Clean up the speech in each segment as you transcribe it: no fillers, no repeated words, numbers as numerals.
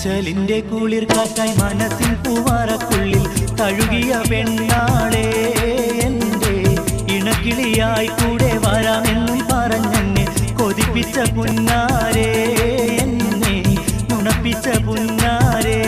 ഇശലിന്റെ കുളിർ കാറ്റായി മനസ്സിൽ പൂവാറക്കുള്ളിൽ തഴുകിയ പെണ്ണാളെ എന്റെ ഇണക്കിളിയായി കൂടെ വരാമെന്നും പറഞ്ഞെന്നെ കൊതിപ്പിച്ച പുന്നാരേ എന്നെ നുണപ്പിച്ച പുന്നാരേ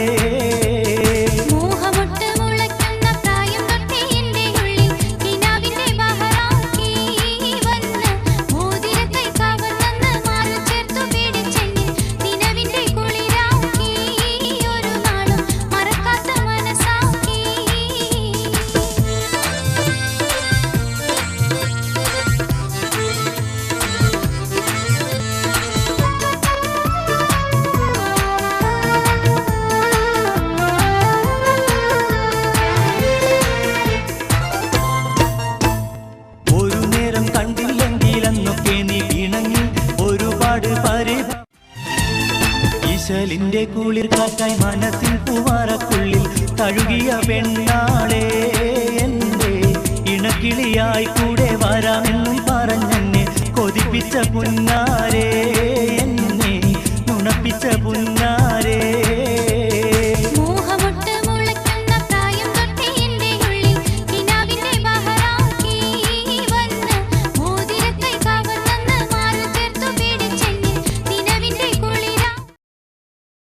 ഇശലിന്റെ കുളിർ കാറ്റായി മനസ്സിൽ പൂവാറക്കുള്ളിൽ തഴുകിയ പെണ്ണാളെ എന്റെ ഇണക്കിളിയായി കൂടെ വരാമെന്നും പറഞ്ഞെന്നെ കൊതിപ്പിച്ച പുന്നാരേ എന്നെ നുണപ്പിച്ച